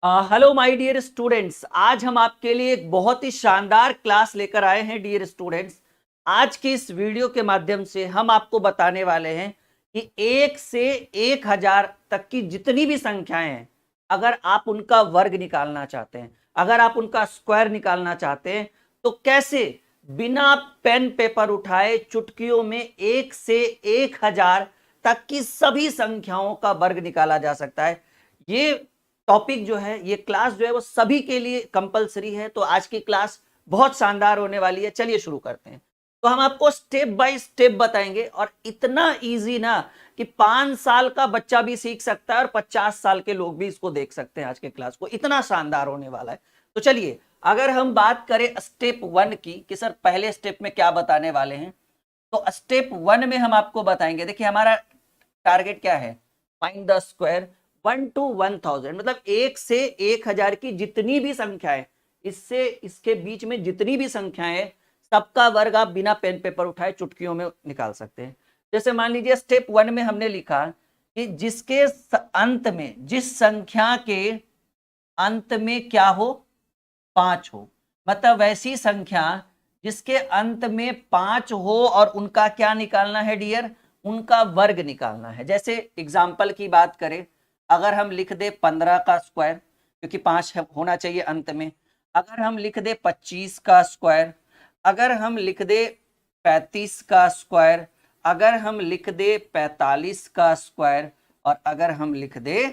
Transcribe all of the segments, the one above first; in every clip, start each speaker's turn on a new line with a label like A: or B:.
A: Hello my dear students. आज हम आपके लिए एक बहुत ही शानदार क्लास लेकर आए हैं डियर स्टूडेंट्स। आज की इस वीडियो के माध्यम से हम आपको बताने वाले हैं कि 1 से 1000 तक की जितनी भी संख्याएं हैं, अगर आप उनका वर्ग निकालना चाहते हैं, अगर आप उनका स्क्वायर निकालना चाहते हैं, तो कैसे बिना पेन पेपर उठाए चुटकियों में 1 से 1000 तक की सभी संख्याओं का वर्ग निकाला जा सकता है। ये टॉपिक जो है, ये क्लास जो है वो सभी के लिए कंपलसरी है। तो आज की क्लास बहुत शानदार होने वाली है। चलिए शुरू करते हैं। तो हम आपको स्टेप बाय स्टेप बताएंगे और इतना इजी ना कि 5 साल का बच्चा भी सीख सकता है और 50 साल के लोग भी इसको देख सकते हैं। आज के क्लास को इतना शानदार होने वाला है। तो चलिए, अगर हम बात करें स्टेप 1 की कि सर पहले स्टेप में क्या बताने वाले हैं, तो स्टेप 1 में हम आपको बताएंगे। देखिए, हमारा टारगेट क्या है? फाइंड द स्क्वायर 1 to 1000, मतलब 1 से 1000 की जितनी भी संख्याएं, इससे इसके बीच में जितनी भी संख्याएं, सबका वर्ग आप बिना पेन पेपर उठाए चुटकियों में निकाल सकते हैं। जैसे मान लीजिए स्टेप 1 में हमने लिखा कि जिसके अंत में, जिस संख्या के अंत में क्या हो, 5 हो, मतलब वैसी संख्या जिसके अंत में 5 हो और उनका क्या निकालना है डियर? उनका वर्ग निकालना है। जैसे एग्जाम्पल की बात करें, अगर हम लिख दे 15 का स्क्वायर, क्योंकि 5 होना चाहिए अंत में। अगर हम लिख दे 25 का स्क्वायर, अगर हम लिख दे 35 का स्क्वायर, अगर हम लिख दे 45 का स्क्वायर, और अगर हम लिख दे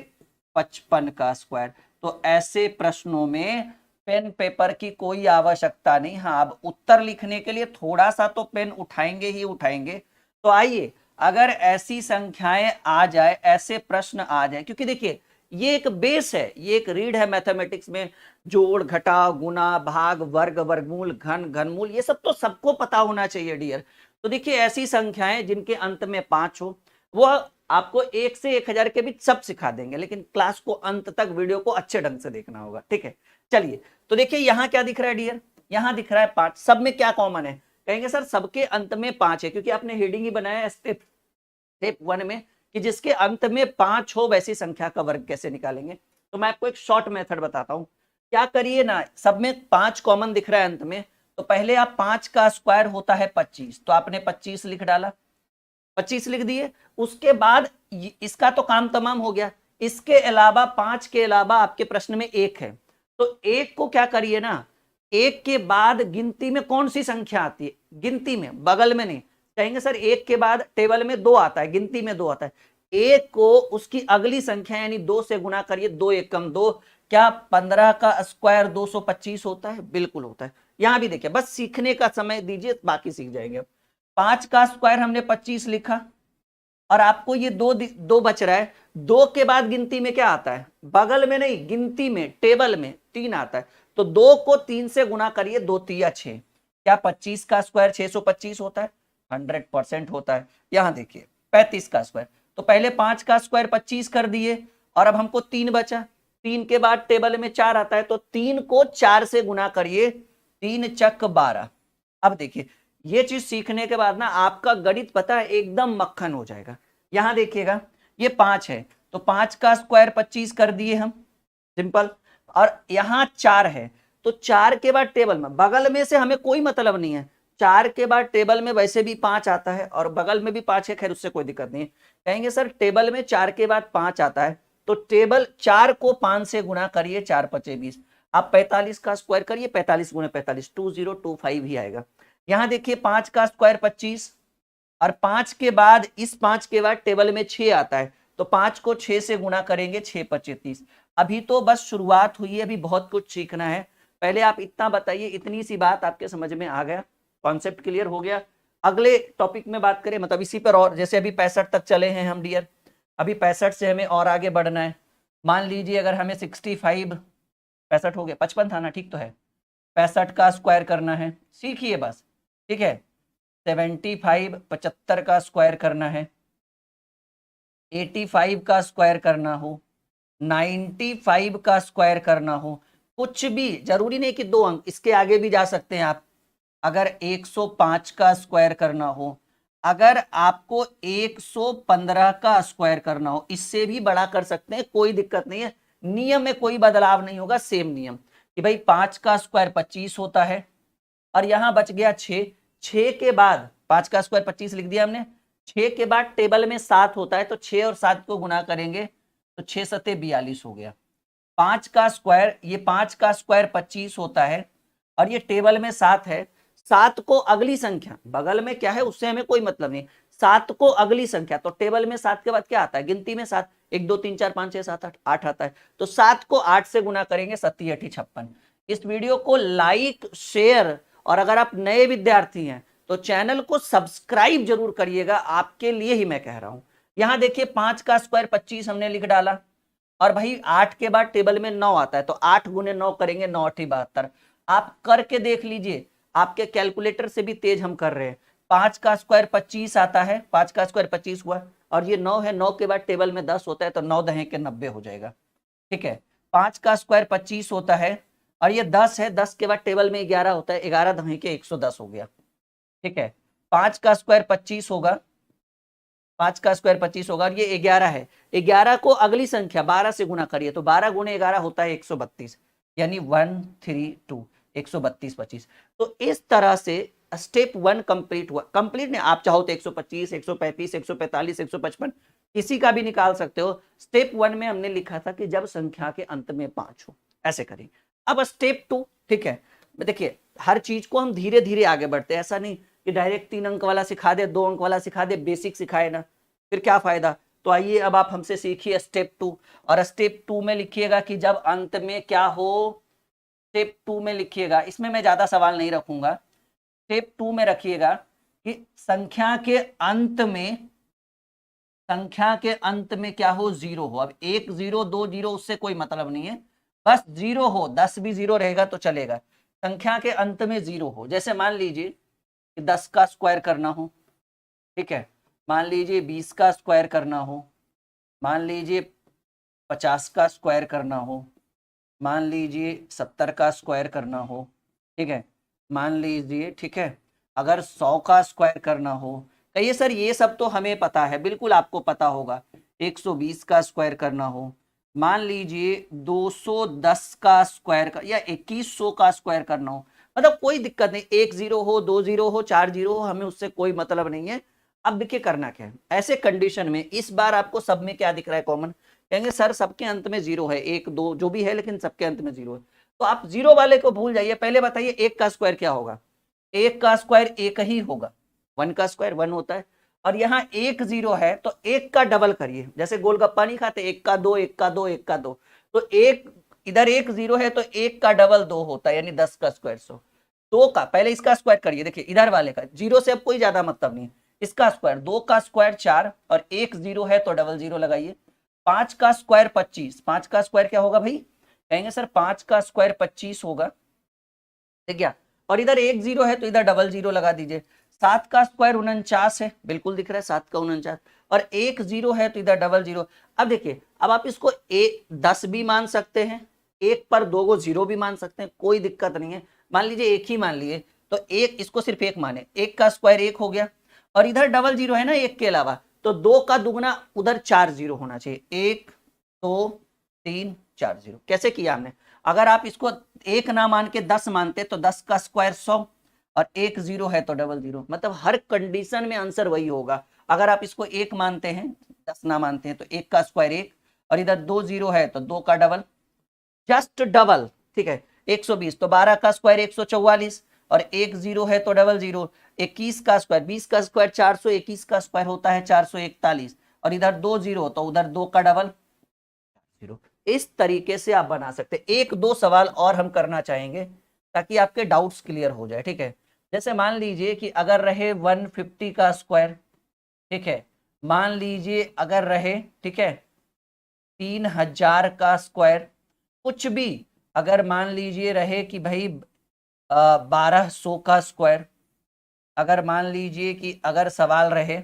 A: 55 का स्क्वायर, तो ऐसे प्रश्नों में पेन पेपर की कोई आवश्यकता नहीं। हाँ, अब उत्तर लिखने के लिए थोड़ा सा तो पेन उठाएंगे ही उठाएंगे। तो आइए, अगर ऐसी संख्याएं आ जाए, ऐसे प्रश्न आ जाए, क्योंकि देखिए ये एक बेस है, ये एक रीढ़ है मैथमेटिक्स में। जोड़, घटाव, गुना, भाग, वर्ग, वर्गमूल, घन, घनमूल, ये सब तो सबको पता होना चाहिए डियर। तो देखिए, ऐसी संख्याएं जिनके अंत में 5 हो, वो आपको 1 से 1000 के बीच सब सिखा देंगे, लेकिन क्लास को अंत तक, वीडियो को अच्छे ढंग से देखना होगा। ठीक है, चलिए। तो देखिए यहां क्या दिख रहा है डियर? यहां दिख रहा है 5। सब में क्या कॉमन है? कहेंगे सर सबके अंत में 5 है, क्योंकि आपने हेडिंग ही बनाया है स्टेप 1 में कि जिसके अंत में 5 हो वैसी संख्या का वर्ग कैसे निकालेंगे। तो मैं आपको एक शॉर्ट मेथड बताता हूं। क्या करिए ना, सब में 5 कॉमन दिख रहा है अंत में, तो पहले आप 5 का स्क्वायर होता है 25, तो आपने 25 लिख डाला, 25 लिख दिए। उसके बाद इसका तो काम तमाम हो गया। इसके अलावा 5 के अलावा आपके प्रश्न में 1 है, तो 1 को क्या करिए ना, 1 के बाद गिनती में कौन सी संख्या आती है? गिनती में, बगल में नहीं। कहेंगे सर 1 के बाद टेबल में 2 आता है, गिनती में 2 आता है। 1 को उसकी अगली संख्या यानी 2 से गुना करिए, 2 एकम 2। क्या 15 का स्क्वायर 225 होता है? बिल्कुल होता है। यहां भी देखिए, बस सीखने का समय दीजिए, बाकी सीख जाएंगे। 5 का स्क्वायर हमने 25 लिखा, और आपको ये दो बच रहा है। 2 के बाद गिनती में क्या आता है? बगल में नहीं, गिनती में, टेबल में 3 आता है। तो 2 को 3 से गुना करिए, 2 तिया 6। क्या 25 का स्क्वायर 625 होता है? 100% होता है। यहां देखिए 35 का स्क्वायर, तो पहले 5 का स्क्वायर 25 कर दिए, और अब हमको 3 बचा। 3 के बाद टेबल में 4 आता है, तो 3 को 4 से गुना करिए, 3 चक 12। अब देखिए, ये चीज सीखने के बाद ना आपका गणित पता है एकदम मक्खन हो जाएगा। यहां देखिएगा, ये 5 है, तो 5 का स्क्वायर 25 कर दिए हम, सिंपल। और यहां 4 है, तो 4 के बाद टेबल में, बगल में से हमें कोई मतलब नहीं है। 4 के बाद टेबल में वैसे भी 5 आता है, और बगल में भी 5 है, खैर उससे कोई दिक्कत नहीं है। कहेंगे सर टेबल में 4 के बाद 5 आता है, तो टेबल 4 को 5 से गुना करिए, 4 पचे 20। आप 45 का स्क्वायर करिए, 45 गुना 45, 2025 ही आएगा। यहां देखिए 5 का स्क्वायर 25, और 5 के बाद, इस 5 के बाद टेबल में 6 आता है, तो 5 को 6 से गुना करेंगे, 6 पचे 30। अभी तो बस शुरुआत हुई है, अभी बहुत कुछ सीखना है। पहले आप इतना बताइए, इतनी सी बात आपके समझ में आ गया? कॉन्सेप्ट क्लियर हो गया? अगले टॉपिक में बात करें, मतलब इसी पर, और जैसे अभी 65 तक चले हैं हम डियर, अभी 65 से हमें और आगे बढ़ना है। मान लीजिए अगर हमें 65, 65 हो गया, 55 था ना, ठीक तो है। 65 का स्क्वायर करना है, सीखिए बस। ठीक है, 75 75 का स्क्वायर करना है, 85 का स्क्वायर करना हो, 95 का स्क्वायर करना हो, कुछ भी जरूरी नहीं कि 2 अंक, इसके आगे भी जा सकते हैं आप। अगर 105 का स्क्वायर करना हो, अगर आपको 115 का स्क्वायर करना हो, इससे भी बड़ा कर सकते हैं, कोई दिक्कत नहीं है। नियम में कोई बदलाव नहीं होगा, सेम नियम कि भाई 5 का स्क्वायर 25 होता है और यहां बच गया 6। 6 के बाद 5 का स्क्वायर 25 लिख दिया हमने। 6 के बाद टेबल में 7 होता है तो 6 और 7 को गुना करेंगे तो 6 सत्ते 42 हो गया। 5 का स्क्वायर, ये 5 का स्क्वायर 25 होता है और ये टेबल में 7 है। 7 को अगली संख्या, बगल में क्या है उससे हमें कोई मतलब नहीं, 7 को अगली संख्या, तो टेबल में 7 के बाद क्या आता है, गिनती में 7, 1 2 3 4 5 6 7 8, 8 आता है। तो 7 को 8 से गुना करेंगे, 7 8 56। इस वीडियो को लाइक, शेयर और अगर आप नए विद्यार्थी हैं तो चैनल को सब्सक्राइब जरूर करिएगा, आपके लिए ही मैं कह रहा हूं। यहां देखिए 5 का स्क्वायर 25 हमने लिख डाला और भाई 8 के बाद टेबल में 9 आता है तो 8 गुने 9 करेंगे, 9 8 72। आप करके देख लीजिए, आपके कैलकुलेटर से भी तेज हम कर रहे हैं। 5 का स्क्वायर 25 आता है, 5 का स्क्वायर 25 हुआ और ये 9 है, 9 के बाद टेबल में 10 होता है तो 9 दहे के 90 हो जाएगा। ठीक है, 5 का स्क्वायर 25 होता है और ये 10 है, 10 के बाद टेबल में 11 होता है, 11 दहे के 110 हो गया। ठीक है, 5 का स्क्वायर 25 होगा, 5 का स्क्वायर 25 होगा और ये 11 है। 11 को अगली संख्या 12 से गुना करिए तो 12 गुणे 11 होता है 132, यानी 132, 132 25। तो इस तरह से स्टेप 1 कंप्लीट हुआ। कंप्लीट नहीं, आप चाहो तो 125, 135, 145, 155 किसी का भी निकाल सकते हो। स्टेप 1 में हमने लिखा था कि जब संख्या के अंत में 5 हो, ऐसे करें। अब स्टेप 2, ठीक है, देखिए हर चीज को हम धीरे धीरे आगे बढ़ते हैं, ऐसा नहीं कि डायरेक्ट 3 अंक वाला सिखा दे, 2 अंक वाला सिखा दे, बेसिक सिखाए ना, फिर क्या फायदा। तो आइए अब आप हमसे सीखिए स्टेप 2, और स्टेप 2 में लिखिएगा कि जब अंत में क्या हो। स्टेप 2 में लिखिएगा, इसमें मैं ज्यादा सवाल नहीं रखूंगा। स्टेप 2 में रखिएगा कि संख्या के अंत में, संख्या के अंत में क्या हो, 0 हो। अब 1 0 2 0 उससे कोई मतलब नहीं है, बस 0 हो, 10 भी 0 रहेगा तो चलेगा। संख्या के अंत में 0 हो, जैसे मान लीजिए कि 10 का स्क्वायर करना हो, ठीक है, मान लीजिए 20 का स्क्वायर करना हो, मान लीजिए 50 का स्क्वायर करना हो, मान लीजिए 70 का स्क्वायर करना हो, ठीक है, मान लीजिए, ठीक है, अगर 100 का स्क्वायर करना हो, कहिए सर ये सब तो हमें पता है, बिल्कुल आपको पता होगा। 120 का स्क्वायर करना हो, मान लीजिए 210 का स्क्वायर कर, या 2100 का स्क्वायर करना हो, मतलब कोई दिक्कत नहीं, 1 0 हो, 2 0 हो, 4 0 हो, हमें उससे कोई मतलब नहीं है। अब देखिए करना क्या है ऐसे कंडीशन में। इस बार आपको सब में क्या दिख रहा है कॉमन, कहेंगे सर सबके अंत में 0 है, 1 2 जो भी है, लेकिन सबके अंत में 0 है। तो आप 0 वाले को भूल जाइए, पहले बताइए 1 का स्क्वायर क्या होगा। 1 का स्क्वायर 1 ही होगा, 1 का स्क्वायर 1 होता है। और यहाँ 1 0 है तो 1 का डबल करिए, जैसे गोलगप्पा नहीं खाते, 1 का 2, 1 का 2, 1 का 2, तो 1 इधर 1 0 है तो 1 का डबल 2 होता है, यानी 10 का स्क्वायर 100। 2 का पहले इसका स्क्वायर करिए, देखिए इधर वाले का 0 से अब कोई ज्यादा मतलब नहीं है, इसका स्क्वायर, 2 का स्क्वायर 4 और 1 0 है तो डबल 0 लगाइए। 5 का स्क्वायर 25, 5 का स्क्वायर क्या होगा भाई, कहेंगे सर 5 का स्क्वायर 25 होगा, ठीक है, और इधर 1 0 है तो इधर डबल 0 लगा दीजिए। 7 का स्क्वायर 49 है, बिल्कुल दिख रहा है 7 का 49, और 1 0 है तो इधर डबल 0। अब देखिए, अब आप इसको 10 भी मान सकते हैं, 1 पर 2 को 0 भी मान सकते हैं, कोई दिक्कत नहीं है। मान लीजिए 1 ही मान लिए तो 1, इसको सिर्फ 1 माने, 1 का स्क्वायर 1 हो गया, और इधर डबल 0 है ना 1 के अलावा, तो 2 का दुगना उधर 4 0 होना चाहिए, 1 2 3 4 0। कैसे किया हमने, अगर आप इसको 1 ना मान के 10 मानते तो 10 का स्क्वायर 100 और 1 0 है तो डबल 0, मतलब हर कंडीशन में आंसर वही होगा। अगर आप इसको 1 मानते हैं, 10 ना मानते हैं तो 1 का स्क्वायर 1, और इधर 2 0 है तो 2 का डबल, जस्ट डबल, ठीक है। 120 तो 12 का स्क्वायर 144 और 1 0 है तो डबल 0। 21 का स्क्वायर, 20 का स्क्वायर 421 का स्क्वायर होता है 441, और इधर 2 0 तो उधर 2 का डबल 0। इस तरीके से आप बना सकते हैं। 1 2 सवाल और हम करना चाहेंगे ताकि आपके डाउट्स क्लियर हो जाए, ठीक है। जैसे मान लीजिए कि अगर रहे 150 का स्क्वायर, ठीक है, मान लीजिए अगर रहे, ठीक है, 3000 का स्क्वायर, कुछ भी, अगर मान लीजिए रहे कि भाई 1200 का स्क्वायर, अगर मान लीजिए कि अगर सवाल रहे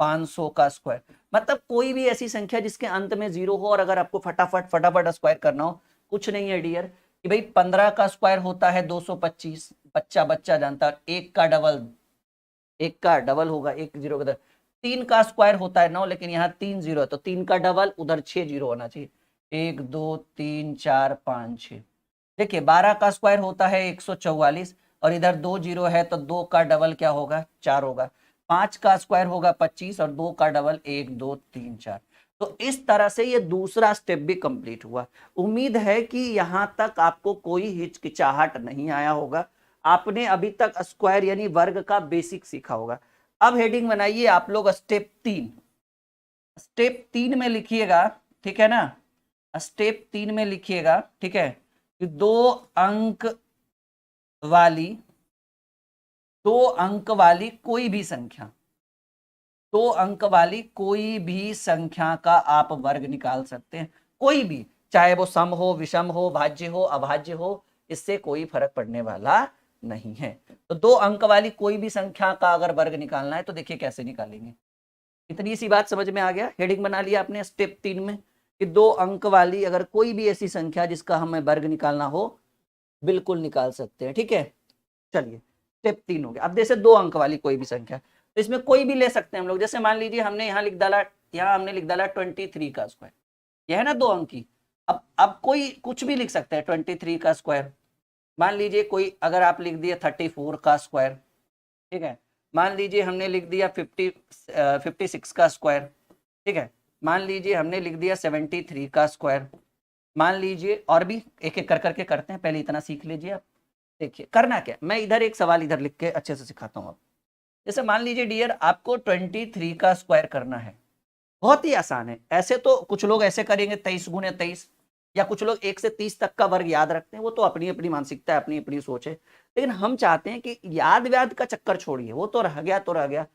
A: 500 का स्क्वायर, मतलब कोई भी ऐसी संख्या जिसके अंत में 0 हो, और अगर आपको फटाफट फटाफट स्क्वायर करना हो, कुछ नहीं है डियर कि भाई 15 का स्क्वायर होता है 225, बच्चा बच्चा जानता है, 1 का डबल, 1 का डबल होगा 1 0 का। 3 का स्क्वायर होता है 9, लेकिन यहाँ 3 0 है तो 3 का डबल, उधर 6 0 होना चाहिए, 1 2 3 4 5 6। देखिए 12 का स्क्वायर होता है 144 और इधर 2 जीरो है तो 2 का डबल क्या होगा 4 होगा। 5 का स्क्वायर होगा 25 और 2 का डबल 1 2 3 4। तो इस तरह से ये दूसरा स्टेप भी कंप्लीट हुआ। उम्मीद है कि यहां तक आपको कोई हिचकिचाहट नहीं आया होगा। आपने अभी तक स्क्वायर यानी वर्ग का बेसिक सीखा होगा। अब हेडिंग बनाइए आप लोग स्टेप 3। स्टेप 3 में लिखिएगा, ठीक है ना, स्टेप 3 में लिखिएगा, ठीक है, कि 2 अंक वाली कोई भी संख्या, 2 अंक वाली कोई भी संख्या का आप वर्ग निकाल सकते हैं। कोई भी, चाहे वो सम हो, विषम हो, भाज्य हो, अभाज्य हो, इससे कोई फर्क पड़ने वाला नहीं है। तो 2 अंक वाली कोई भी संख्या का अगर वर्ग निकालना है तो देखिए कैसे निकालेंगे। इतनी सी बात समझ में आ गया। हेडिंग बना लिया आपने स्टेप 3 में कि 2 अंक वाली अगर कोई भी ऐसी संख्या जिसका हमें वर्ग निकालना हो बिल्कुल निकाल सकते हैं। ठीक है, चलिए स्टेप 3 हो गया। अब जैसे 2 अंक वाली कोई भी संख्या, तो इसमें कोई भी ले सकते हैं हम लोग। जैसे मान लीजिए हमने यहाँ लिख डाला, यहाँ हमने लिख डाला 23 का स्क्वायर, यह है ना 2 अंक की। अब कोई कुछ भी लिख सकते हैं 23 का स्क्वायर। मान लीजिए कोई अगर आप लिख दिए 34 का स्क्वायर, ठीक है, मान लीजिए हमने लिख दिया 56 का स्क्वायर, ठीक है, मान लीजिए हमने लिख दिया 73 का स्क्वायर, मान लीजिए, और भी एक एक कर करके करते हैं, पहले इतना सीख लीजिए आप। देखिए करना क्या, मैं इधर एक सवाल इधर लिख के अच्छे से सिखाता हूँ। जैसे मान लीजिए डियर आपको 23 का स्क्वायर करना है, बहुत ही आसान है। ऐसे तो कुछ लोग ऐसे करेंगे 23 गुणे 23, या कुछ लोग 1 से 30 तक का वर्ग याद रखते हैं, वो तो अपनी अपनी मानसिकता है, अपनी अपनी सोच है। लेकिन हम चाहते हैं कि याद व्याद का चक्कर छोड़िए, वो तो रह गया तो रह गया।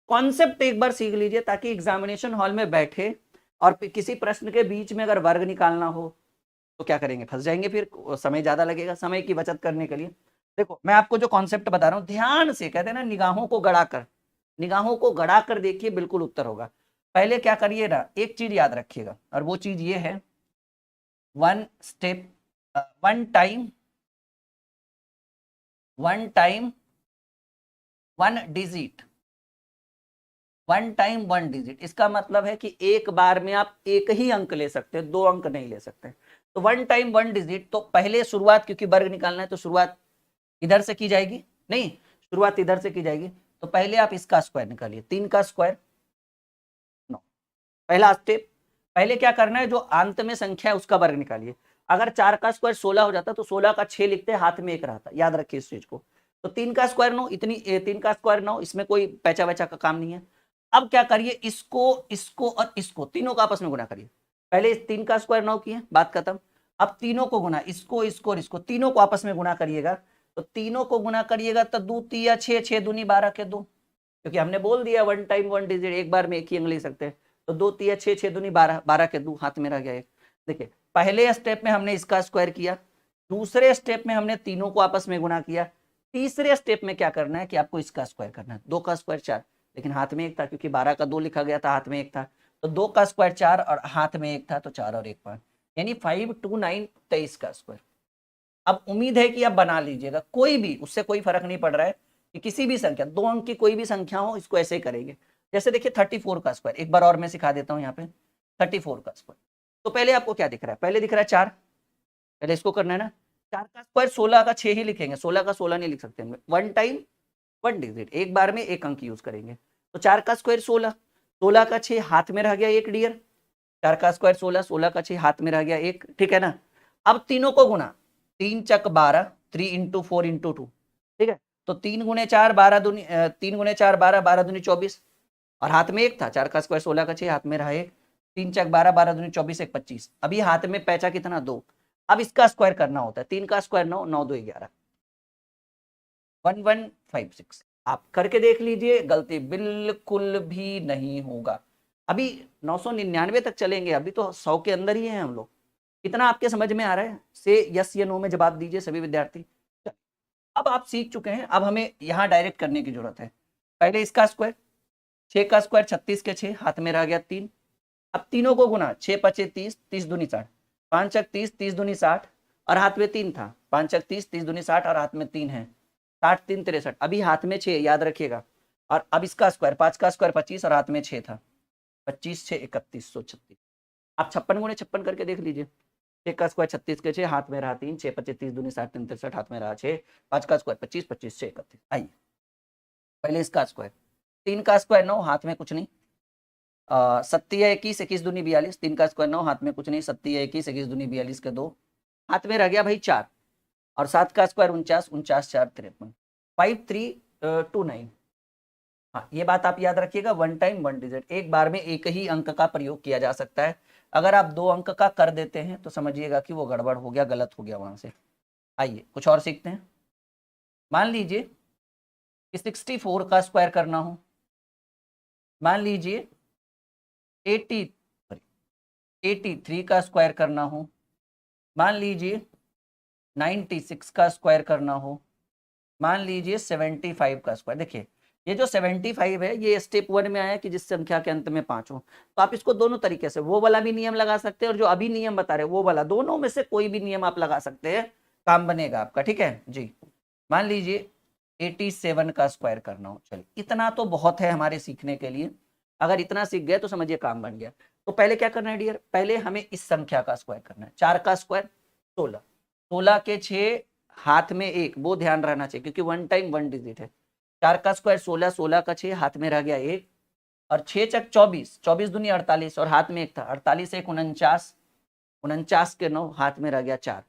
A: कॉन्सेप्ट एक बार सीख लीजिए ताकि एग्जामिनेशन हॉल में बैठे और किसी प्रश्न के बीच में अगर वर्ग निकालना हो तो क्या करेंगे, फंस जाएंगे, फिर समय ज्यादा लगेगा। समय की बचत करने के लिए देखो मैं आपको जो कॉन्सेप्ट बता रहा हूं ध्यान से, कहते हैं ना निगाहों को गड़ाकर, निगाहों को गड़ाकर देखिए, बिल्कुल उत्तर होगा। पहले क्या करिए ना, एक चीज याद रखिएगा, और वो चीज ये है, one step, one time one digit, one time one digit. इसका मतलब है कि एक बार में आप एक ही अंक ले सकते हैं, 2 अंक नहीं ले सकते। तो वन टाइम वन डिजिट, तो पहले शुरुआत, क्योंकि वर्ग निकालना है तो शुरुआत इधर से की जाएगी, नहीं शुरुआत इधर से की जाएगी। तो पहले आप इसका स्क्वायर निकालिए, 3 का स्क्वायर 9, पहला स्टेप। पहले क्या करना है, जो अंत में संख्या है उसका वर्ग निकालिए। अगर 4 का स्क्वायर 16 हो जाता तो 16 का 6 लिखते, हाथ में 1 रहता, याद रखिए इस चीज को। तो 3 का स्क्वायर 9, इतनी 3 का स्क्वायर 9, इसमें कोई पैचा वैचा का काम नहीं है। अब क्या करिए, इसको इसको और इसको तीनों को आपस में गुणा करिए। पहले 3 का स्क्वायर 9 किए, बात खत्म। अब तीनों को गुणा, इसको इसको और इसको, तीनों को आपस में गुणा करिएगा। तो तीनों को गुणा करिएगा तो 2 तिया 6, 6 दूनी 12 के 2, क्योंकि हमने बोल दिया वन टाइम वन डिजिट, एक बार में एक ही अंक ले सकते हैं। तो 2 तिया 6, 6 दूनी 12, 12 के 2, हाथ में रह गया एक। देखिए पहले स्टेप में हमने इसका स्क्वायर किया, दूसरे स्टेप में हमने तीनों को आपस में गुणा किया, तीसरे स्टेप में क्या करना है कि आपको इसका स्क्वायर करना है। 2 का स्क्वायर 4, लेकिन हाथ में 1 था, क्योंकि 12 का 2 लिखा गया था, हाथ में 1 था। तो 2 का स्क्वायर 4 और हाथ में 1 था, तो 4 और 1 5, यानी 5 2 9 23 का स्क्वायर। अब उम्मीद है कि आप बना लीजिएगा, कोई भी, उससे कोई फर्क नहीं पड़ रहा है कि किसी भी संख्या, 2 अंक की कोई भी संख्या हो, इसको ऐसे ही करेंगे। जैसे देखिए 34 का स्क्वायर, एक बार और मैं सिखा देता हूँ यहाँ पे। 34 का स्क्वायर, तो पहले आपको क्या दिख रहा है, पहले दिख रहा है 4, पहले इसको करना है ना। 4 का स्क्वायर 16 का 6 ही लिखेंगे, 16 का 16 नहीं लिख सकते, वन टाइम वन डिजिट, एक बार में एक अंक यूज करेंगे। तो 4 का स्क्वायर 16, 16 का 6 हाथ में रह गया 1 डियर, 4 का स्क्वायर 16, 16 का 6 हाथ में रह गया 1, ठीक है ना। अब तीनों को गुना, 3 चक 12, 3 इंटू 4 इंटू 2, ठीक है। तो 3 गुणे 4 12 दूनी 3 गुणे 4 12, 12 दूनी 24, और हाथ में 1 था। 4 का स्क्वायर 16 का 6 हाथ में रहा 1, 3 चक 12, 12 दूनी 24, 1 25। अभी हाथ में पैचा कितना 2। अब इसका स्क्वायर करना होता है, 3 का स्क्वायर 9, 9 2 11, 1156। आप करके देख लीजिए, गलती बिल्कुल भी नहीं होगा। अभी 999 तक चलेंगे, अभी तो 100 के अंदर ही हैं हम लोग। कितना आपके समझ में आ रहा है, से यस या नो में जवाब दीजिए सभी विद्यार्थी। अब आप सीख चुके हैं, अब हमें यहाँ डायरेक्ट करने की जरूरत है। पहले इसका स्क्वायर, 6 का स्क्वायर 36 के 6 हाथ में रह गया 3। अब तीनों को गुना, 6 पचे 30, 30 दूनी 60, 5 चक 30, 30 दूनी 60, और हाथ में 3 था। 5 चक 30, 30 दूनी 60, और हाथ में 3 है, 60 3 63, अभी हाथ में 6, याद रखिएगा। और अब इसका स्क्वायर, 5 का स्क्वायर 25 और हाथ में 6 था, 25 6 3136। आप 56 × 56 करके देख लीजिए। 6 का स्क्वायर 36 के 6, हाथ में रहा 3, 6 25 30 दूनी 60 3 63, हाथ में रहा 6, 5 का स्क्वायर 25 25 6 31। आइए पहले इसका स्क्वायर, 3 का स्क्वायर 9, हाथ में कुछ नहीं, 7 21 21 दूनी 42, 3 का स्क्वायर 9, हाथ में कुछ नहीं, 7 21 21 दूनी 42 के 2, हाथ में रह गया भाई 4, और 7 का स्क्वायर 49 49 4 53, 5329। हाँ ये बात आप याद रखिएगा, वन टाइम वन डिजिट, एक बार में एक ही अंक का प्रयोग किया जा सकता है। अगर आप 2 अंक का कर देते हैं तो समझिएगा कि वो गड़बड़ हो गया, गलत हो गया वहां से। आइए कुछ और सीखते हैं। मान लीजिए कि 64 का स्क्वायर करना हो, मान लीजिए 83 का स्क्वायर करना हो, मान लीजिए 96 का स्क्वायर करना हो, मान लीजिए 75 का स्क्वायर। देखिए ये जो 75 है ये स्टेप 1 में आया कि जिस संख्या के अंत में 5 हो, तो आप इसको दोनों तरीके से, वो वाला भी नियम लगा सकते हैं और जो अभी नियम बता रहे वो वाला, दोनों में से कोई भी नियम आप लगा सकते हैं, काम बनेगा आपका। ठीक है जी। मान लीजिए 87 का स्क्वायर करना हो, चलिए इतना तो बहुत है हमारे सीखने के लिए, अगर इतना सीख गए तो समझिए काम बन गया। तो पहले क्या करना है डियर, पहले हमें इस संख्या का स्क्वायर करना है। 4 का स्क्वायर 16, 16 के 6, हाथ में 1, वो ध्यान रहना चाहिए क्योंकि वन टाइम वन डिजिट है। 4 का स्क्वायर 16, 16 का 6, हाथ में रह गया 1, और 6 चक 24, 24 दूनी 48, और हाथ में 1 था, 48 1 49, 49 के 9, हाथ में रह गया 4,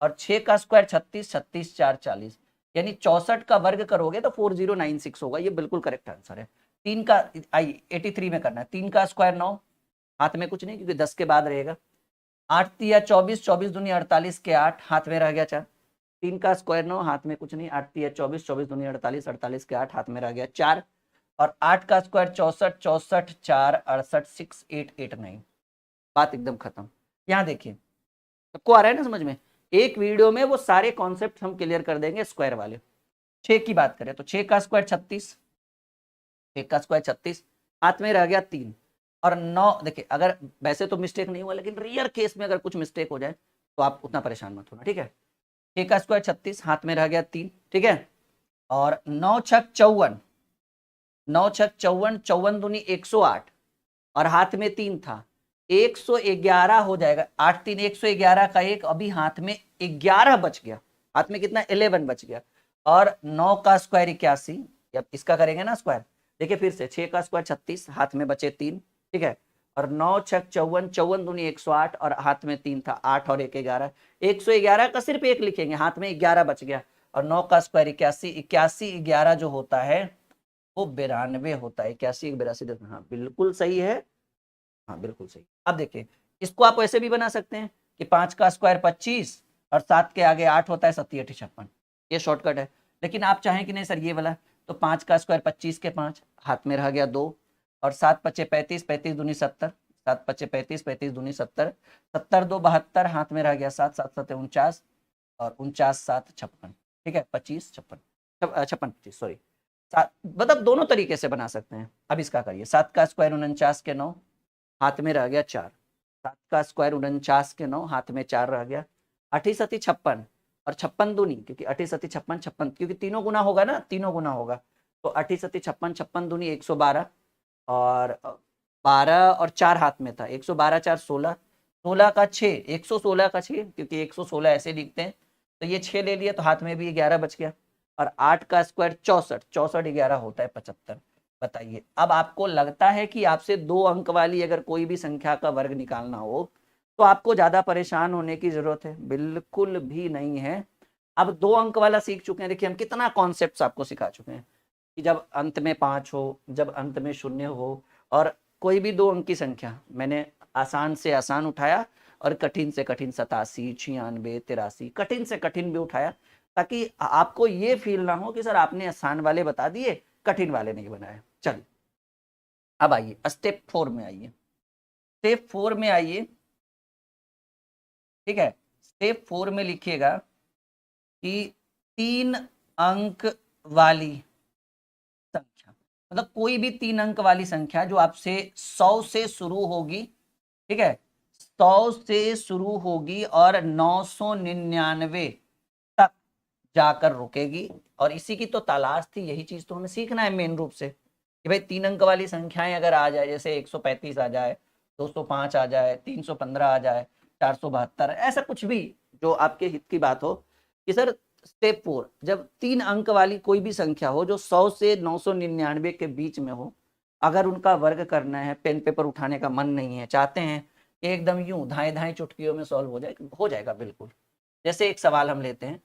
A: और 6 का स्क्वायर 36, 36 4 40, यानी 64 का वर्ग करोगे तो 4096 होगा। ये बिल्कुल करेक्ट आंसर है। 3 का, आई 83 में करना है, 3 का स्क्वायर 9, हाथ में कुछ नहीं क्योंकि 10 के बाद रहेगा, 8 तिया 24, 24 दूनी 48 के 8, हाथ में रह गया 4, 3 का स्क्वायर 9, हाथ में कुछ नहीं, 8 तिया 24, 24 दूनी 48, 48 के 8, हाथ में रह गया 4, और 8 का स्क्वायर 64, 64 4 68 6 8 8 9। बात एकदम खत्म। यहाँ देखिए सबको आ रहा है ना समझ में, एक वीडियो में वो सारे कॉन्सेप्ट हम क्लियर कर देंगे स्क्वायर वाले। 6 की बात करें तो 6 का स्क्वायर 36, 6 का स्क्वायर 36, हाथ में रह गया 3, और 9, देखिए अगर वैसे तो मिस्टेक नहीं हुआ लेकिन रियर केस में अगर कुछ मिस्टेक हो जाए तो आप उतना परेशान मत होना। ठीक है, 6 का स्क्वायर 36, हाथ में रह गया 3। ठीक है, और 9 छक 54, 9 छक 54, 54 दूनी 108, और हाथ में 3 था, 111 हो जाएगा, 8 3 111 का 1, अभी हाथ में 11 बच गया, हाथ में कितना 11 बच गया, और 9 का स्क्वायर 81, अब इसका करेंगे ना स्क्वायर, देखिए फिर से 6 का स्क्वायर 36, हाथ में बचे 3। ठीक है, और 9 छक 54, 54 दूनी 108, और हाथ में 3 था, 8 और 1 11, 111 का सिर्फ 1 लिखेंगे, हाथ में 11 बच गया, और 9 का स्क्वायर 81, 81 11 जो होता है वो 92 होता है। 81 82, हाँ बिल्कुल सही है, हाँ बिल्कुल सही। अब देखिए इसको आप ऐसे भी बना सकते हैं कि 5 का स्क्वायर 25 और 7 के आगे 8 होता है, 7 8 56, ये शॉर्टकट है। लेकिन आप चाहें कि नहीं सर ये वाला, तो 5 का स्क्वायर 25 के 5, हाथ में रह गया 2, और 7 पचे 35, 35 दूनी 70, 7 पचे 35, 35 दूनी 70, 70 2 72, हाथ में रह गया 7, 7 7 49, और 49 7 56। ठीक है, 25 56 56 25 सॉरी, मतलब दोनों तरीके से बना सकते हैं। अब इसका करिए, 7 का स्क्वायर 49 के 9, हाथ में रह गया 4, 7 का स्क्वायर 49 के 9, हाथ में 4 रह गया, 8 7 56, और 56 दूनी, क्योंकि 8 7 56 56, क्योंकि तीनों गुना होगा ना, तीनों गुना होगा, तो 8 7 56 56 दूनी 112, और 12 और 4 हाथ में था, 112 4 16, 16 का 6, 116 का 6, क्योंकि 116 ऐसे लिखते हैं, तो ये 6 ले लिया तो हाथ में भी 11 बच गया, और 8 का स्क्वायर 64, 64 11 होता है 75। बताइए अब आपको लगता है कि आपसे 2 अंक वाली अगर कोई भी संख्या का वर्ग निकालना हो तो आपको ज्यादा परेशान होने की जरूरत है? बिल्कुल भी नहीं है। अब 2 अंक वाला सीख चुके हैं, देखिए हम कितना कॉन्सेप्ट आपको सिखा चुके हैं कि जब अंत में 5 हो, जब अंत में 0 हो, और कोई भी 2 अंक की संख्या, मैंने आसान से आसान उठाया और कठिन से कठिन, 87 96 83, कठिन से कठिन भी उठाया, ताकि आपको ये फील ना हो कि सर आपने आसान वाले बता दिए कठिन वाले नहीं बनाए। चलिए अब आइए स्टेप 4 में आइए, स्टेप 4 में आइए। ठीक है, स्टेप 4 में लिखिएगा कि 3 अंक वाली संख्या, मतलब कोई भी 3 अंक वाली संख्या जो आपसे 100 से शुरू होगी, ठीक है, 100 से शुरू होगी और 999 तक जाकर रुकेगी, और इसी की तो तलाश थी, यही चीज तो हमें सीखना है मेन रूप से, कि भाई 3 अंक वाली संख्याएं अगर आ जाए, जैसे 135 आ जाए 205 आ जाए, 315 आ जाए, 472, ऐसा कुछ भी जो आपके हित की बात हो कि सर स्टेप 4 जब 3 अंक वाली कोई भी संख्या हो जो 100 से 999 के बीच में हो, अगर उनका वर्ग करना है, पेन पेपर उठाने का मन नहीं है, चाहते हैं कि एकदम यूं धाए धाए चुटकियों में सॉल्व हो जाएगा बिल्कुल। जैसे एक सवाल हम लेते हैं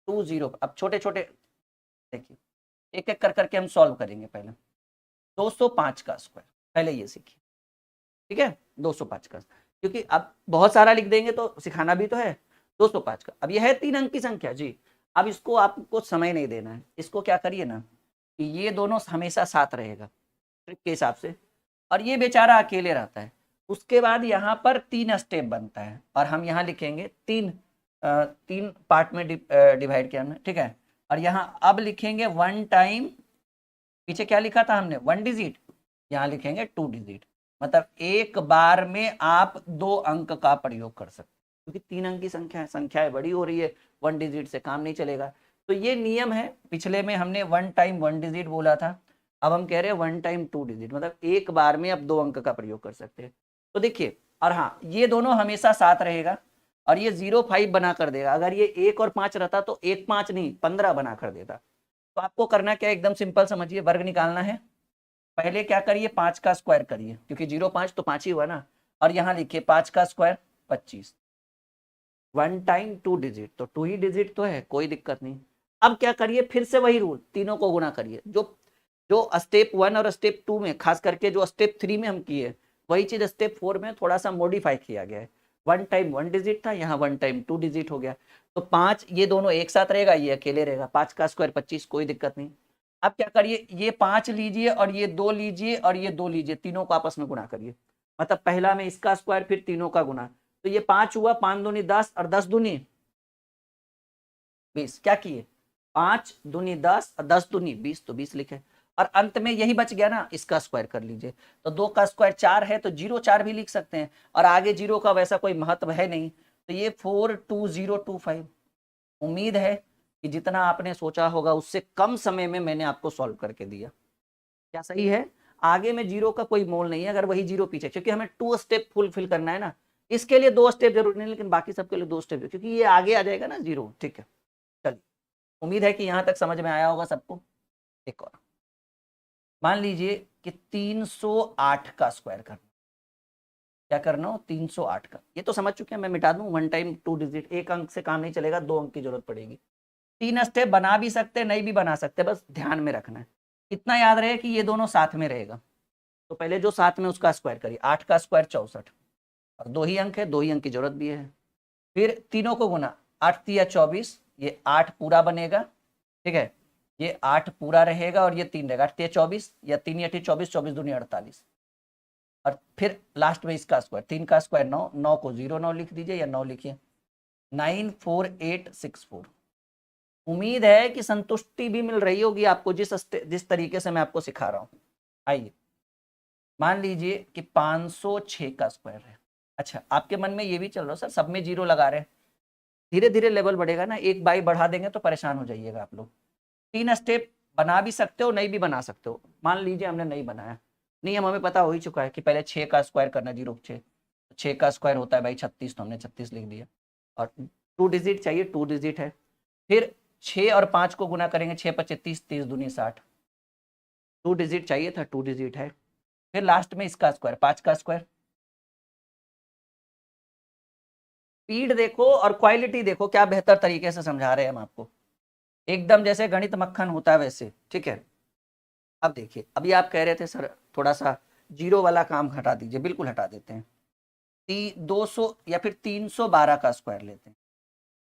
A: 20, अब छोटे छोटे देखिए एक एक कर करके हम सॉल्व करेंगे। पहले 205 का स्क्वायर, पहले ये सीखिए, ठीक है। 205 का, क्योंकि अब बहुत सारा लिख देंगे तो सिखाना भी तो है। 205 का, अब यह है 3 अंक की संख्या जी। अब इसको आपको समय नहीं देना है, इसको क्या करिए ना कि ये दोनों हमेशा साथ रहेगा ट्रिक के हिसाब से, और ये बेचारा अकेले रहता है। उसके बाद यहाँ पर 3 स्टेप बनता है और हम यहाँ लिखेंगे 3 पार्ट में डिवाइड किया हमने, ठीक है। और यहाँ अब लिखेंगे 1 टाइम, पीछे क्या लिखा था हमने 1 डिजिट, यहाँ लिखेंगे 2 डिजिट। मतलब एक बार में आप 2 अंक का प्रयोग कर सकते, क्योंकि 3 अंक की संख्याएं बड़ी हो रही है, 1 डिजिट से काम नहीं चलेगा। तो ये नियम है। पिछले में हमने 1 टाइम 1 डिजिट बोला था, अब हम कह रहे हैं 1 टाइम 2 डिजिट, मतलब एक बार में आप 2 अंक का प्रयोग कर सकते हैं। तो देखिए, और हाँ ये दोनों हमेशा साथ रहेगा और ये 0 5 बना कर देगा। अगर ये 1 और 5 रहता तो 1 5 नहीं 15 बना कर देता। तो आपको करना क्या, एकदम सिंपल समझिए, वर्ग निकालना है। पहले क्या करिए, 5 का स्क्वायर करिए, क्योंकि 0 5 तो 5 ही हुआ ना। और यहाँ लिखिए 5 का स्क्वायर 25। 1 टाइम 2 डिजिट, तो 2 ही डिजिट तो है, कोई दिक्कत नहीं। अब क्या करिए, फिर से वही रूल, तीनों को गुना करिए। जो जो स्टेप 1 और स्टेप 2 में, खास करके जो स्टेप 3 में हम किए, वही चीज स्टेप 4 में थोड़ा सा मॉडिफाई किया गया है। 1 टाइम 1 डिजिट था, यहाँ 1 टाइम 2 डिजिट हो गया। तो 5 ये दोनों एक साथ रहेगा, ये अकेले रहेगा। 5 का स्क्वायर 25, कोई दिक्कत नहीं। अब क्या करिए, ये 5 लीजिए और ये 2 लीजिए और ये 2 लीजिए, तीनों को आपस में गुणा करिए। मतलब पहला में इसका स्क्वायर, फिर तीनों का गुणा। तो ये 5 हुआ, 5 दूनी 10 और 10 दूनी 20। क्या किए, 5 दूनी 10 और 10 दूनी 20, तो 20 लिखे। और अंत में यही बच गया ना, इसका स्क्वायर कर लीजिए। तो 2 का स्क्वायर 4 है, तो 0 4 भी लिख सकते हैं। और आगे 0 का वैसा कोई महत्व है नहीं, तो ये 42025। उम्मीद है कि जितना आपने सोचा होगा उससे कम समय में मैंने आपको सॉल्व करके दिया। क्या सही है? आगे में 0 का कोई मोल नहीं है, अगर वही 0 पीछे, क्योंकि हमें 2 स्टेप फुलफिल करना है ना। इसके लिए 2 स्टेप जरूरी नहीं, लेकिन बाकी सबके लिए 2 स्टेप, क्योंकि ये आगे आ जाएगा ना 0। ठीक है, चलिए, उम्मीद है कि यहाँ तक समझ में आया होगा सबको। एक और मान लीजिए कि 308 का स्क्वायर करना। क्या करना हो, 308 का। ये तो समझ चुके हैं, मैं मिटा दूं। 1 टाइम 2 डिजिट, एक अंक से काम नहीं चलेगा, 2 अंक की जरूरत पड़ेगी। 3 स्टेप बना भी सकते, नहीं भी बना सकते, बस ध्यान में रखना है। इतना याद रहे कि ये दोनों साथ में रहेगा। तो पहले जो साथ में उसका स्क्वायर करिए। 8 का स्क्वायर 64, और 2 ही अंक है, 2 ही अंक की जरूरत भी है। फिर तीनों को गुना, 8 तिया 24, ये 8 पूरा बनेगा, ठीक है। ये 8 पूरा रहेगा और ये 3 रहेगा, 8 तिया 24 या 3 या 24, 24 दूनी 48। और फिर लास्ट में इसका स्क्वायर, 3 का स्क्वायर 9, 9 को 0 9 लिख दीजिए या 9 लिखिए, 94864। उम्मीद है कि संतुष्टि भी मिल रही होगी आपको जिस तरीके से मैं आपको सिखा रहा हूं। आइए, मान लीजिए कि 506 का स्क्वायर है। अच्छा, आपके मन में ये भी चल रहा है, सर सब में 0 लगा रहे हैं। धीरे धीरे लेवल बढ़ेगा ना, एक बाई बढ़ा देंगे तो परेशान हो जाइएगा आप लोग। 3 स्टेप बना भी सकते हो, नहीं भी बना सकते हो। मान लीजिए हमने नहीं बनाया, नियम हमें पता हो ही चुका है कि पहले 6 का स्क्वायर करना, 0 6, 6 का स्क्वायर होता है भाई 36, तो हमने 36 लिख दिया। और 2 डिजिट चाहिए, 2 डिजिट है। फिर 6 और 5 को गुना करेंगे, 6 25 30, 30 दूनी 60। 2 डिजिट चाहिए था, 2 डिजिट है। फिर लास्ट में इसका स्क्वायर, 5 का स्क्वायर। स्पीड देखो और क्वालिटी देखो, क्या बेहतर तरीके से समझा रहे हैं हम आपको, एकदम जैसे गणित मक्खन होता है वैसे, ठीक है। अब देखिए, अभी आप कह रहे थे सर थोड़ा सा 0 वाला काम हटा दीजिए, बिल्कुल हटा देते हैं। 200 या फिर 312 का स्क्वायर लेते हैं।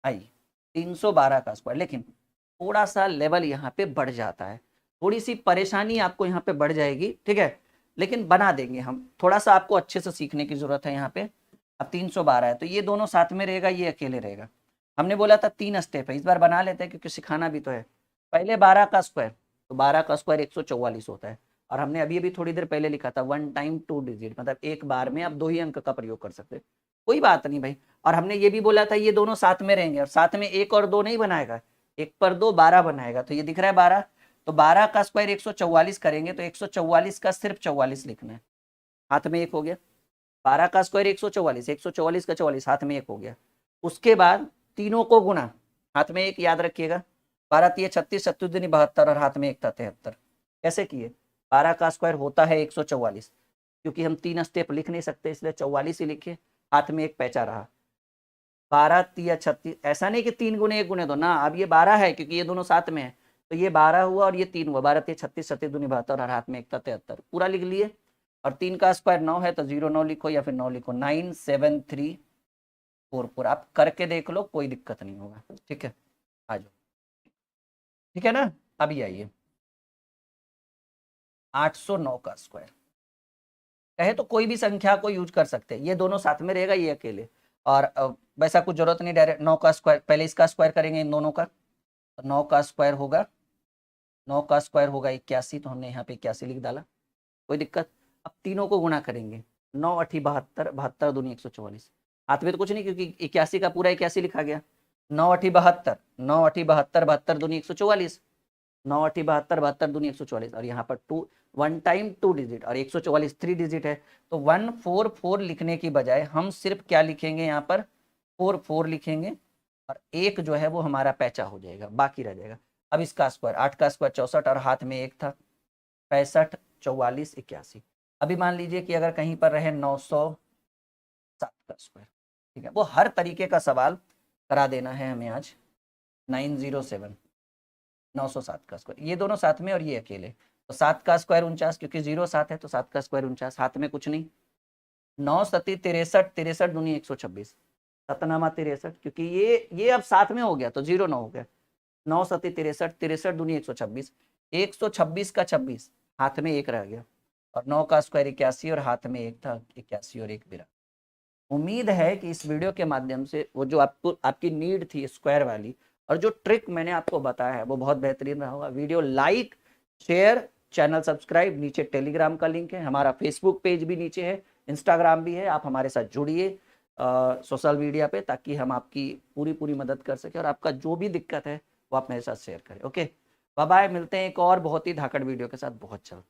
A: आइए, 312 का स्क्वायर, लेकिन थोड़ा सा लेवल यहाँ पे बढ़ जाता है, थोड़ी सी परेशानी आपको यहाँ पे बढ़ जाएगी, ठीक है। लेकिन बना देंगे हम, थोड़ा सा आपको अच्छे से सीखने की जरूरत है यहाँ पे। अब 312 है, तो ये दोनों साथ में रहेगा, ये अकेले रहेगा। हमने बोला था 3 स्टेप है, इस बार बना लेते हैं क्योंकि सिखाना भी तो है। पहले 12 का स्क्वायर, तो 12 का स्क्वायर 144 होता है। और हमने अभी अभी थोड़ी देर पहले लिखा था 1 टाइम 2 डिजिट, मतलब एक बार में आप 2 ही अंक का प्रयोग कर सकते हैं, कोई बात नहीं भाई। और हमने ये भी बोला था ये दोनों साथ में रहेंगे, और साथ में 1 और 2 नहीं बनाएगा, 1 पर 2 12 बनाएगा। तो ये दिख रहा है 12, तो 12 का स्क्वायर 144 करेंगे, तो 144 का सिर्फ 44 लिखना है। हाथ में 1 हो गया, 12 का स्क्वायर 144, 144 का 44, हाथ में 1 हो गया। उसके बाद तीनों को गुना, हाथ में 1 याद रखिएगा, 12 तिया 36, 36 दूनी 72 और हाथ में 1 था 73। कैसे किए? 12 का स्क्वायर होता है 144, क्योंकि हम 3 स्टेप लिख नहीं सकते इसलिए 44 ही लिखे, हाथ में 1 पैचा रहा। 12 तिया 36, ऐसा नहीं कि 3 गुने 1 गुने 2 ना, अब ये 12 है क्योंकि ये दोनों साथ में है, तो ये 12 हुआ और ये 3 हुआ, 12 तिया 36, 36 दूनी 72 और हाथ में 1 था 73, पूरा लिख लिए। और 3 का स्क्वायर 9 है तो 0 9 लिखो या फिर 9 लिखो, 97344। आप करके देख लो, कोई दिक्कत नहीं होगा। ठीक है, आ जाओ। ठीक है ना, अभी आइए 809 का स्क्वायर। कहे तो कोई भी संख्या को यूज कर सकते हैं, ये दोनों साथ में रहेगा, ये अकेले, और वैसा कुछ जरूरत नहीं, डायरेक्ट 9 का स्क्वायर, पहले इसका स्क्वायर करेंगे इन दोनों का, तो 9 का स्क्वायर होगा, 9 का स्क्वायर होगा 81, तो हमने यहाँ पे 81 लिख डाला, कोई दिक्कत। अब तीनों को गुणा करेंगे, 9 8 72, 72 दूनी 144, हाथ में तो कुछ नहीं क्योंकि 81 का पूरा 81 लिखा गया। 9 8 72, 9 8 72, 72 दूनी 144, 9 8 72, 72 दूनी 144, और यहाँ पर 2 1 टाइम 2 डिजिट और 144 3 डिजिट है, तो 144 लिखने की बजाय हम सिर्फ क्या लिखेंगे, यहाँ पर 44 लिखेंगे, और एक जो है वो हमारा पैचा हो जाएगा, बाकी रह जाएगा। अब इसका स्क्वायर, 8 का स्क्वायर 64 और हाथ में 1 था, 65 44 81। अभी मान लीजिए कि अगर कहीं पर रहे 907 का स्क्वायर, ठीक है, वो हर तरीके का सवाल करा देना है हमें आज। 907 907 का स्क्वायर, ये दोनों साथ में और ये अकेले, तो 7 का स्क्वायर 49, क्योंकि 0 7 है तो 7 का स्क्वायर 49, हाथ में कुछ नहीं। 9 सती 63, 63 दूनी 126, सतनामा 63, क्योंकि ये अब साथ में हो गया तो 0 9 हो गया। 9 सती 63, 63 दूनी 126, 126 का 26, हाथ में 1 रह गया, और 9 का स्क्वायर 81 और हाथ में 1 था, 81 और 1 बिरा। उम्मीद है कि इस वीडियो के माध्यम से वो जो आपको आपकी नीड थी स्क्वायर वाली, और जो ट्रिक मैंने आपको बताया है वो बहुत बेहतरीन रहा होगा। Video like, share, channel subscribe, नीचे टेलीग्राम का लिंक है, हमारा फेसबुक पेज भी नीचे है, इंस्टाग्राम भी है, आप हमारे साथ जुड़िए सोशल मीडिया पे, ताकि हम आपकी पूरी मदद कर सकें, और आपका जो भी दिक्कत है वो आप मेरे साथ शेयर करें। ओके, बाय बाय, मिलते हैं एक और बहुत ही धाकड़ वीडियो के साथ बहुत जल्द।